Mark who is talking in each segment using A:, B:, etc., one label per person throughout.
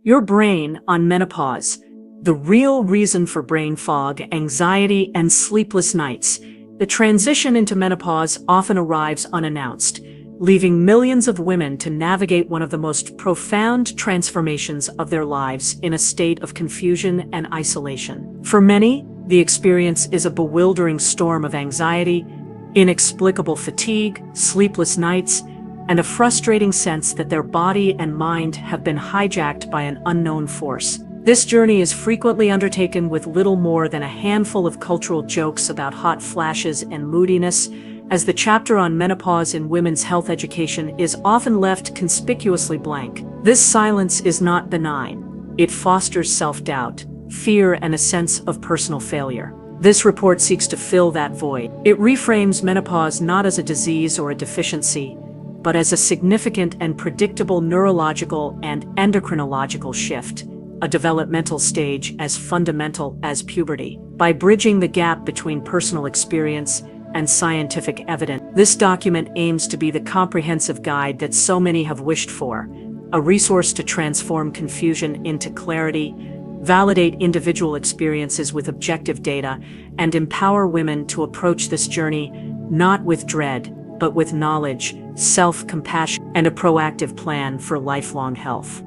A: Your brain on menopause. The real reason for brain fog, anxiety, and sleepless nights. The transition into menopause often arrives unannounced, leaving millions of women to navigate one of the most profound transformations of their lives in a state of confusion and isolation. For many, the experience is a bewildering storm of anxiety, inexplicable fatigue, sleepless nights, and a frustrating sense that their body and mind have been hijacked by an unknown force. This journey is frequently undertaken with little more than a handful of cultural jokes about hot flashes and moodiness, as the chapter on menopause in women's health education is often left conspicuously blank. This silence is not benign. It fosters self-doubt, fear, and a sense of personal failure. This report seeks to fill that void. It reframes menopause not as a disease or a deficiency, but as a significant and predictable neurological and endocrinological shift, a developmental stage as fundamental as puberty. By bridging the gap between personal experience and scientific evidence, this document aims to be the comprehensive guide that so many have wished for, a resource to transform confusion into clarity, validate individual experiences with objective data, and empower women to approach this journey not with dread, but with knowledge, self-compassion, and a proactive plan for lifelong health.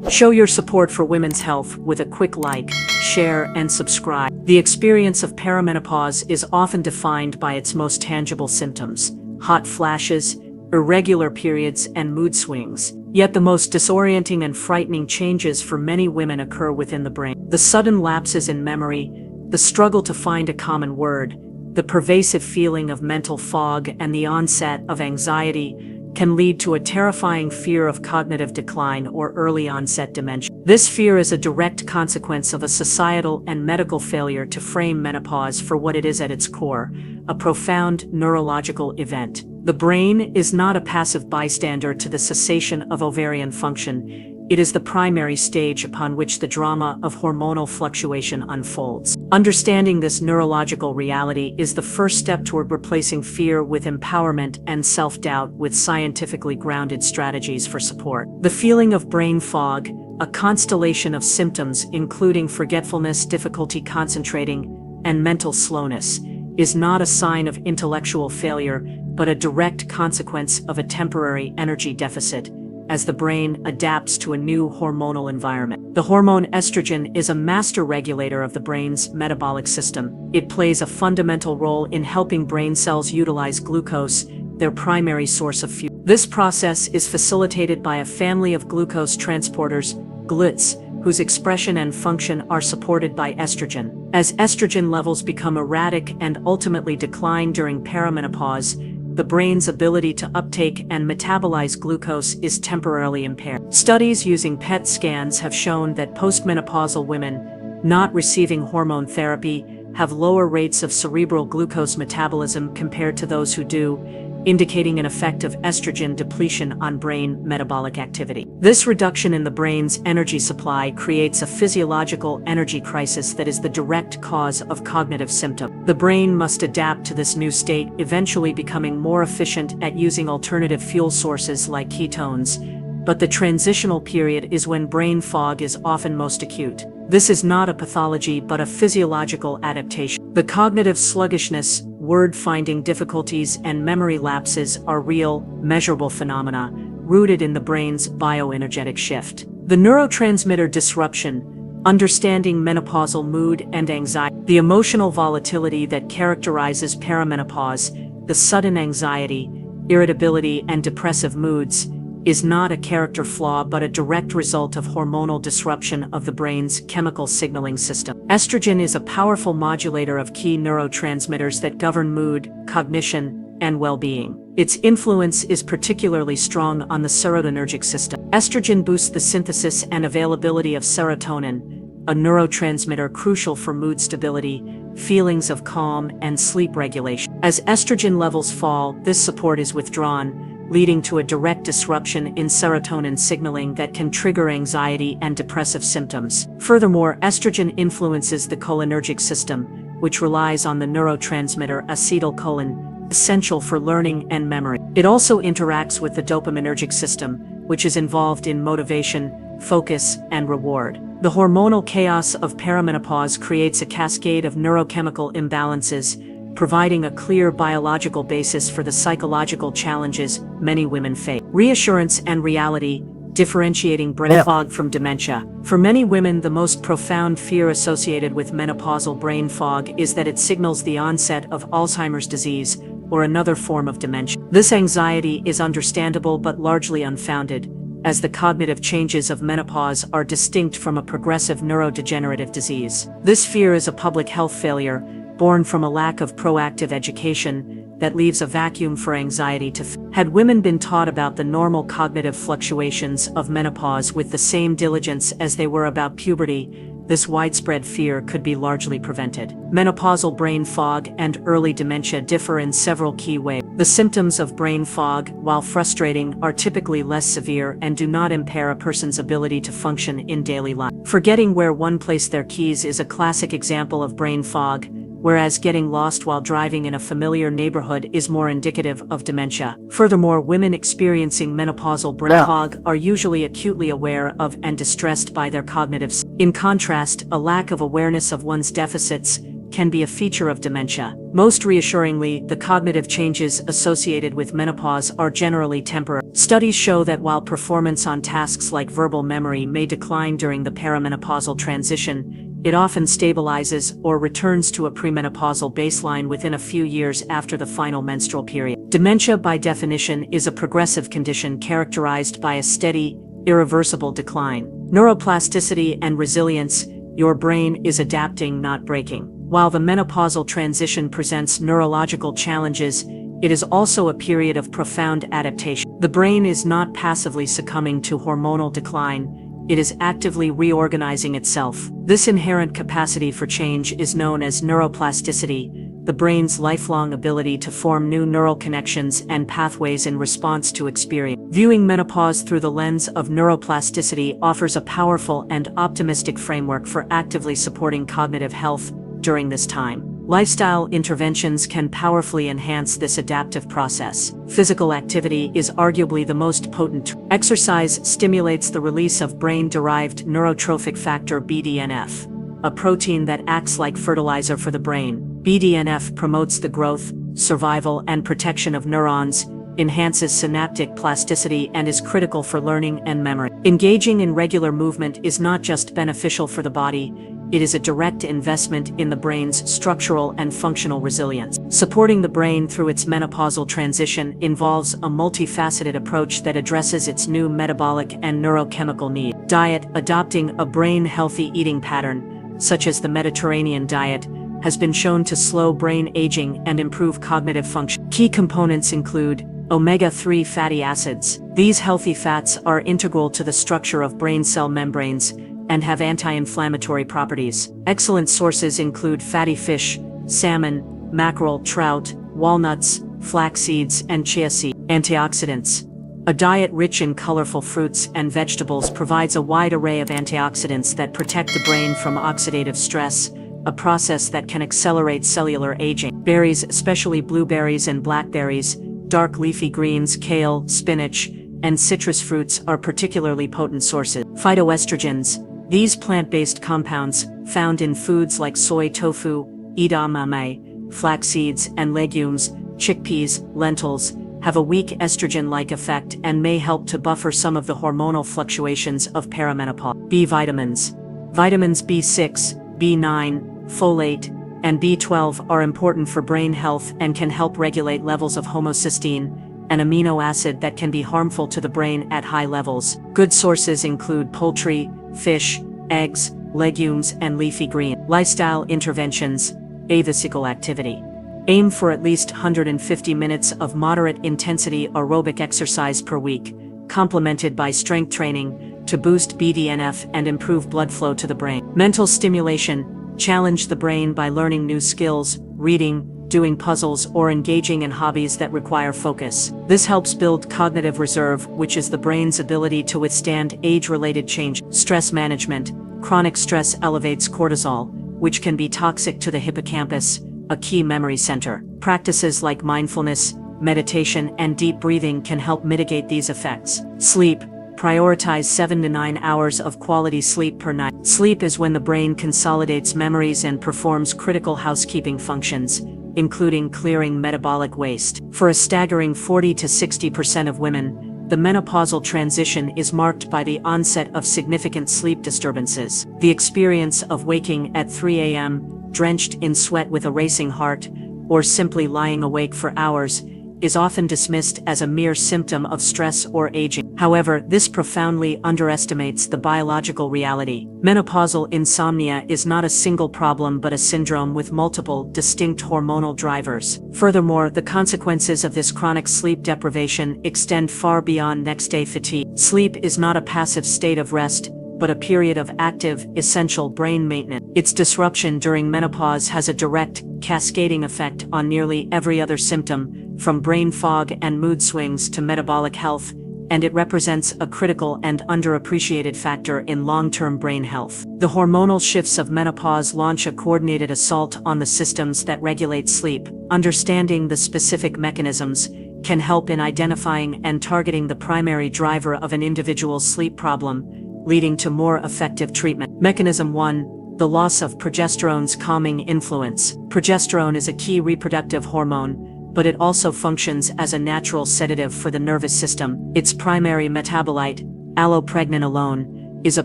A: Show your support for women's health with a quick like, share, and subscribe. The experience of perimenopause is often defined by its most tangible symptoms: hot flashes, irregular periods, and mood swings. Yet the most disorienting and frightening changes for many women occur within the brain. The sudden lapses in memory, the struggle to find a common word, the pervasive feeling of mental fog, and the onset of anxiety can lead to a terrifying fear of cognitive decline or early onset dementia. This fear is a direct consequence of a societal and medical failure to frame menopause for what it is at its core: a profound neurological event. The brain is not a passive bystander to the cessation of ovarian function. It is the primary stage upon which the drama of hormonal fluctuation unfolds. Understanding this neurological reality is the first step toward replacing fear with empowerment and self-doubt with scientifically grounded strategies for support. The feeling of brain fog, a constellation of symptoms including forgetfulness, difficulty concentrating, and mental slowness, is not a sign of intellectual failure, but a direct consequence of a temporary energy deficit, as the brain adapts to a new hormonal environment. The hormone estrogen is a master regulator of the brain's metabolic system. It plays a fundamental role in helping brain cells utilize glucose, their primary source of fuel. This process is facilitated by a family of glucose transporters, GLUTs, whose expression and function are supported by estrogen. As estrogen levels become erratic and ultimately decline during perimenopause, the brain's ability to uptake and metabolize glucose is temporarily impaired. Studies using PET scans have shown that postmenopausal women not receiving hormone therapy have lower rates of cerebral glucose metabolism compared to those who do, indicating an effect of estrogen depletion on brain metabolic activity. This reduction in the brain's energy supply creates a physiological energy crisis that is the direct cause of cognitive symptoms. The brain must adapt to this new state, eventually becoming more efficient at using alternative fuel sources like ketones, but the transitional period is when brain fog is often most acute. This is not a pathology but a physiological adaptation. The cognitive sluggishness, word-finding difficulties, and memory lapses are real, measurable phenomena, rooted in the brain's bioenergetic shift. The neurotransmitter disruption, understanding menopausal mood and anxiety, the emotional volatility that characterizes perimenopause, the sudden anxiety, irritability, and depressive moods, is not a character flaw but a direct result of hormonal disruption of the brain's chemical signaling system. Estrogen is a powerful modulator of key neurotransmitters that govern mood, cognition, and well-being. Its influence is particularly strong on the serotonergic system. Estrogen boosts the synthesis and availability of serotonin, a neurotransmitter crucial for mood stability, feelings of calm, and sleep regulation. As estrogen levels fall, this support is withdrawn, leading to a direct disruption in serotonin signaling that can trigger anxiety and depressive symptoms. Furthermore, estrogen influences the cholinergic system, which relies on the neurotransmitter acetylcholine, essential for learning and memory. It also interacts with the dopaminergic system, which is involved in motivation, focus, and reward. The hormonal chaos of perimenopause creates a cascade of neurochemical imbalances, providing a clear biological basis for the psychological challenges many women face. Reassurance and reality, differentiating brain fog from dementia. For many women, the most profound fear associated with menopausal brain fog is that it signals the onset of Alzheimer's disease or another form of dementia. This anxiety is understandable but largely unfounded, as the cognitive changes of menopause are distinct from a progressive neurodegenerative disease. This fear is a public health failure, born from a lack of proactive education that leaves a vacuum for anxiety to fill. Had women been taught about the normal cognitive fluctuations of menopause with the same diligence as they were about puberty, this widespread fear could be largely prevented. Menopausal brain fog and early dementia differ in several key ways. The symptoms of brain fog, while frustrating, are typically less severe and do not impair a person's ability to function in daily life. Forgetting where one placed their keys is a classic example of brain fog, whereas getting lost while driving in a familiar neighborhood is more indicative of dementia. Furthermore, women experiencing menopausal brain fog are usually acutely aware of and distressed by their cognitive. In contrast, a lack of awareness of one's deficits can be a feature of dementia. Most reassuringly, the cognitive changes associated with menopause are generally temporary. Studies show that while performance on tasks like verbal memory may decline during the perimenopausal transition, it often stabilizes or returns to a premenopausal baseline within a few years after the final menstrual period. Dementia, by definition, is a progressive condition characterized by a steady, irreversible decline. Neuroplasticity and resilience, your brain is adapting, not breaking. While the menopausal transition presents neurological challenges, it is also a period of profound adaptation. The brain is not passively succumbing to hormonal decline, it is actively reorganizing itself. This inherent capacity for change is known as neuroplasticity, the brain's lifelong ability to form new neural connections and pathways in response to experience. Viewing menopause through the lens of neuroplasticity offers a powerful and optimistic framework for actively supporting cognitive health during this time. Lifestyle interventions can powerfully enhance this adaptive process. Physical activity is arguably the most potent. Exercise stimulates the release of brain-derived neurotrophic factor BDNF, a protein that acts like fertilizer for the brain. BDNF promotes the growth, survival, and protection of neurons, enhances synaptic plasticity, and is critical for learning and memory. Engaging in regular movement is not just beneficial for the body, it is a direct investment in the brain's structural and functional resilience. Supporting the brain through its menopausal transition involves a multifaceted approach that addresses its new metabolic and neurochemical needs. Diet. Adopting a brain-healthy eating pattern, such as the Mediterranean diet, has been shown to slow brain aging and improve cognitive function. Key components include omega-3 fatty acids. These healthy fats are integral to the structure of brain cell membranes and have anti-inflammatory properties. Excellent sources include fatty fish, salmon, mackerel, trout, walnuts, flax seeds, and chia seeds. Antioxidants. A diet rich in colorful fruits and vegetables provides a wide array of antioxidants that protect the brain from oxidative stress, a process that can accelerate cellular aging. Berries, especially blueberries and blackberries, dark leafy greens, kale, spinach, and citrus fruits are particularly potent sources. Phytoestrogens. These plant-based compounds, found in foods like soy tofu, edamame, flax seeds, and legumes, chickpeas, lentils, have a weak estrogen-like effect and may help to buffer some of the hormonal fluctuations of perimenopause. B vitamins. Vitamins B6, B9, folate, and B12 are important for brain health and can help regulate levels of homocysteine, an amino acid that can be harmful to the brain at high levels. Good sources include poultry, fish, eggs, legumes, and leafy greens. Lifestyle interventions. A physical activity. Aim for at least 150 minutes of moderate intensity aerobic exercise per week, complemented by strength training to boost BDNF and improve blood flow to the brain. Mental stimulation. Challenge the brain by learning new skills, reading, doing puzzles, or engaging in hobbies that require focus. This helps build cognitive reserve, which is the brain's ability to withstand age-related change. Stress management. Chronic stress elevates cortisol, which can be toxic to the hippocampus, a key memory center. Practices like mindfulness, meditation, and deep breathing can help mitigate these effects. Sleep. Prioritize 7 to 9 hours of quality sleep per night. Sleep is when the brain consolidates memories and performs critical housekeeping functions, including clearing metabolic waste. For a staggering 40 to 60% of women, the menopausal transition is marked by the onset of significant sleep disturbances. The experience of waking at 3 a.m., drenched in sweat with a racing heart, or simply lying awake for hours, is often dismissed as a mere symptom of stress or aging. However, this profoundly underestimates the biological reality. Menopausal insomnia is not a single problem but a syndrome with multiple, distinct hormonal drivers. Furthermore, the consequences of this chronic sleep deprivation extend far beyond next-day fatigue. Sleep is not a passive state of rest, but a period of active, essential brain maintenance. Its disruption during menopause has a direct, cascading effect on nearly every other symptom, from brain fog and mood swings to metabolic health, and it represents a critical and underappreciated factor in long-term brain health. The hormonal shifts of menopause launch a coordinated assault on the systems that regulate sleep. Understanding the specific mechanisms can help in identifying and targeting the primary driver of an individual's sleep problem, leading to more effective treatment. Mechanism 1. The loss of progesterone's calming influence. Progesterone is a key reproductive hormone, but it also functions as a natural sedative for the nervous system. Its primary metabolite, allopregnanolone, is a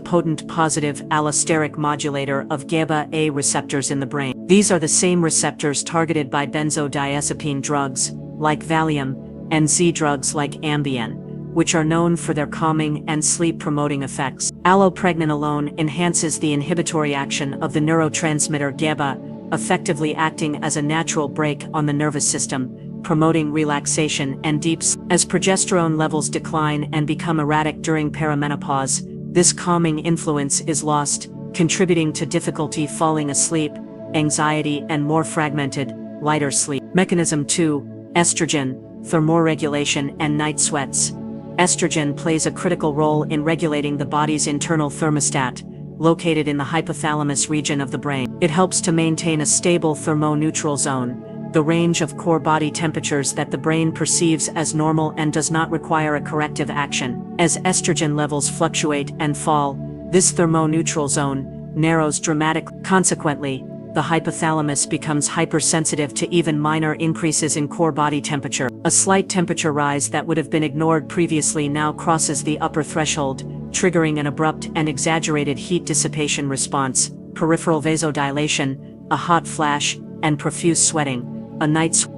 A: potent positive allosteric modulator of GABA-A receptors in the brain. These are the same receptors targeted by benzodiazepine drugs, like Valium, and Z drugs like Ambien, which are known for their calming and sleep-promoting effects. Allopregnanolone enhances the inhibitory action of the neurotransmitter GABA, effectively acting as a natural brake on the nervous system, promoting relaxation and deep sleep. As progesterone levels decline and become erratic during perimenopause, this calming influence is lost, contributing to difficulty falling asleep, anxiety, and more fragmented, lighter sleep. Mechanism 2. Estrogen, thermoregulation, and night sweats. Estrogen plays a critical role in regulating the body's internal thermostat, located in the hypothalamus region of the brain. It helps to maintain a stable thermoneutral zone, the range of core body temperatures that the brain perceives as normal and does not require a corrective action. As estrogen levels fluctuate and fall, this thermoneutral zone narrows dramatically. Consequently, the hypothalamus becomes hypersensitive to even minor increases in core body temperature. A slight temperature rise that would have been ignored previously now crosses the upper threshold, triggering an abrupt and exaggerated heat dissipation response, peripheral vasodilation, a hot flash, and profuse sweating.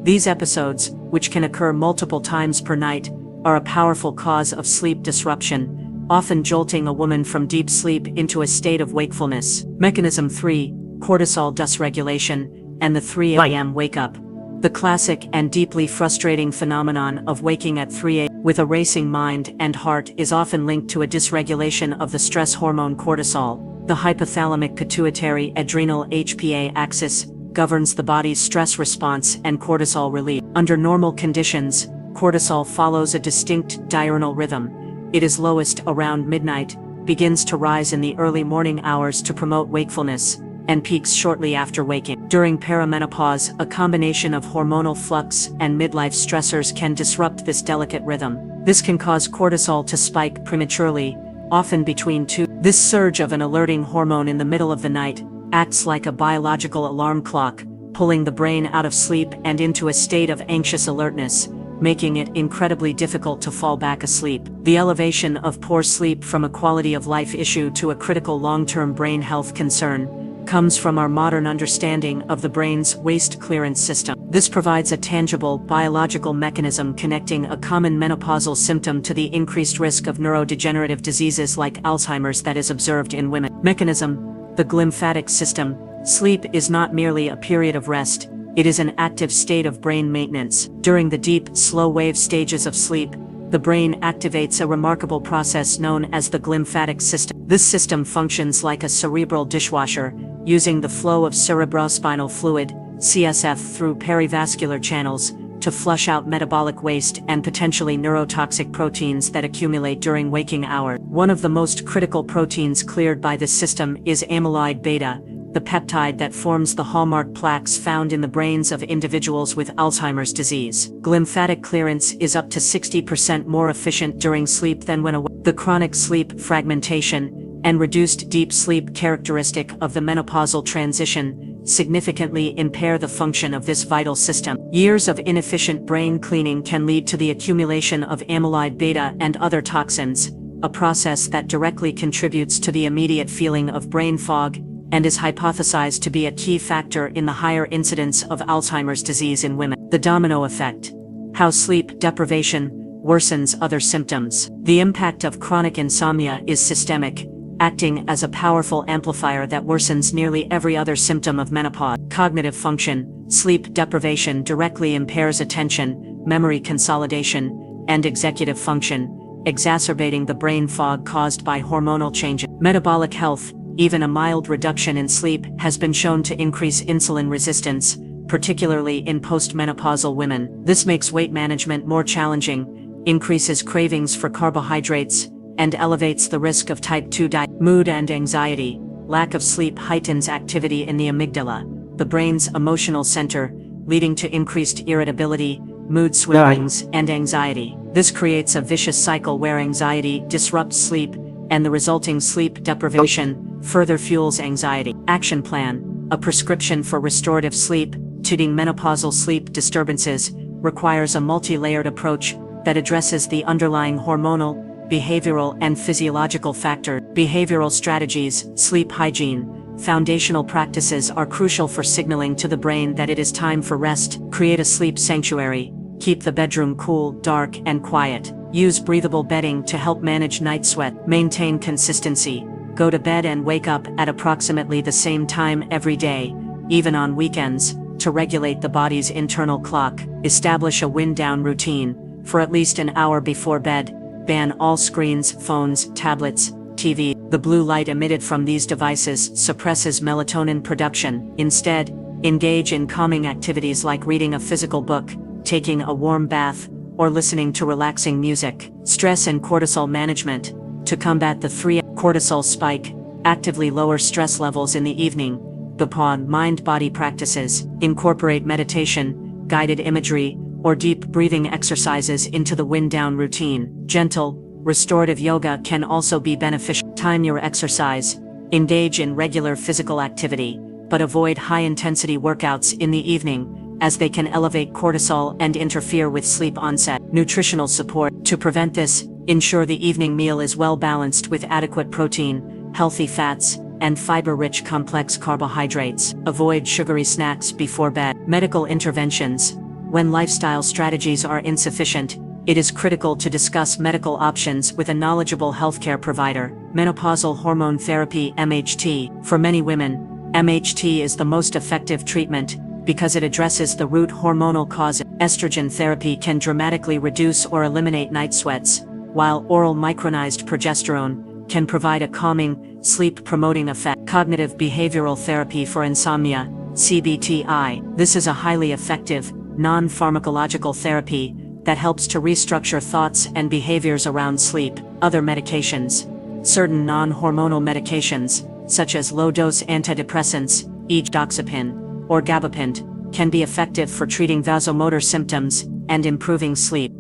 A: These episodes, which can occur multiple times per night, are a powerful cause of sleep disruption, often jolting a woman from deep sleep into a state of wakefulness. Mechanism 3. Cortisol dysregulation, and the 3 a.m. wake-up. The classic and deeply frustrating phenomenon of waking at 3 a.m. with a racing mind and heart is often linked to a dysregulation of the stress hormone cortisol. The hypothalamic pituitary adrenal HPA axis governs the body's stress response and cortisol release. Under normal conditions, cortisol follows a distinct diurnal rhythm. It is lowest around midnight, begins to rise in the early morning hours to promote wakefulness, and peaks shortly after waking. During perimenopause, a combination of hormonal flux and midlife stressors can disrupt this delicate rhythm. This can cause cortisol to spike prematurely, often between 2. This surge of an alerting hormone in the middle of the night acts like a biological alarm clock, pulling the brain out of sleep and into a state of anxious alertness, making it incredibly difficult to fall back asleep. The elevation of poor sleep from a quality of life issue to a critical long-term brain health concern comes from our modern understanding of the brain's waste clearance system. This provides a tangible biological mechanism connecting a common menopausal symptom to the increased risk of neurodegenerative diseases like Alzheimer's that is observed in women. Mechanism: the glymphatic system. Sleep is not merely a period of rest, it is an active state of brain maintenance. During the deep, slow-wave stages of sleep, the brain activates a remarkable process known as the glymphatic system. This system functions like a cerebral dishwasher, using the flow of cerebrospinal fluid, CSF, through perivascular channels to flush out metabolic waste and potentially neurotoxic proteins that accumulate during waking hours. One of the most critical proteins cleared by this system is amyloid beta, the peptide that forms the hallmark plaques found in the brains of individuals with Alzheimer's disease. Glymphatic clearance is up to 60% more efficient during sleep than when awake. The chronic sleep fragmentation and reduced deep sleep characteristic of the menopausal transition significantly impair the function of this vital system. Years of inefficient brain cleaning can lead to the accumulation of amyloid beta and other toxins, a process that directly contributes to the immediate feeling of brain fog and is hypothesized to be a key factor in the higher incidence of Alzheimer's disease in women. The domino effect. How sleep deprivation worsens other symptoms. The impact of chronic insomnia is systemic, acting as a powerful amplifier that worsens nearly every other symptom of menopause. Cognitive function. Sleep deprivation directly impairs attention, memory consolidation, and executive function, exacerbating the brain fog caused by hormonal changes. Metabolic health. Even a mild reduction in sleep has been shown to increase insulin resistance, particularly in postmenopausal women. This makes weight management more challenging, increases cravings for carbohydrates, and elevates the risk of type 2 diabetes. Mood and anxiety. Lack of sleep heightens activity in the amygdala, the brain's emotional center, leading to increased irritability, mood swings, and anxiety. This creates a vicious cycle where anxiety disrupts sleep, and the resulting sleep deprivation further fuels anxiety. Action plan. A prescription for restorative sleep, treating menopausal sleep disturbances, requires a multi-layered approach that addresses the underlying hormonal, behavioral, and physiological factors. Behavioral strategies. Sleep hygiene. Foundational practices are crucial for signaling to the brain that it is time for rest. Create a sleep sanctuary. Keep the bedroom cool, dark, and quiet. Use breathable bedding to help manage night sweat. Maintain consistency. Go to bed and wake up at approximately the same time every day, even on weekends, to regulate the body's internal clock. Establish a wind-down routine. For at least an hour before bed, ban all screens, phones, tablets, TV. The blue light emitted from these devices suppresses melatonin production. Instead, engage in calming activities like reading a physical book, taking a warm bath, or listening to relaxing music. Stress and cortisol management. To combat the cortisol spike, actively lower stress levels in the evening. Upon mind-body practices, incorporate meditation, guided imagery, or deep breathing exercises into the wind-down routine. Gentle, restorative yoga can also be beneficial. Time your exercise. Engage in regular physical activity, but avoid high-intensity workouts in the evening, as they can elevate cortisol and interfere with sleep onset. Nutritional support. To prevent this, ensure the evening meal is well balanced with adequate protein, healthy fats, and fiber-rich complex carbohydrates. Avoid sugary snacks before bed. Medical interventions. When lifestyle strategies are insufficient, it is critical to discuss medical options with a knowledgeable healthcare provider. Menopausal hormone therapy (MHT). For many women, MHT is the most effective treatment because it addresses the root hormonal causes. Estrogen therapy can dramatically reduce or eliminate night sweats, while oral micronized progesterone can provide a calming, sleep-promoting effect. Cognitive behavioral therapy for insomnia, CBTI. This is a highly effective, non-pharmacological therapy that helps to restructure thoughts and behaviors around sleep. Other medications. Certain non-hormonal medications, such as low-dose antidepressants, e.g. doxepin, or gabapentin, can be effective for treating vasomotor symptoms and improving sleep.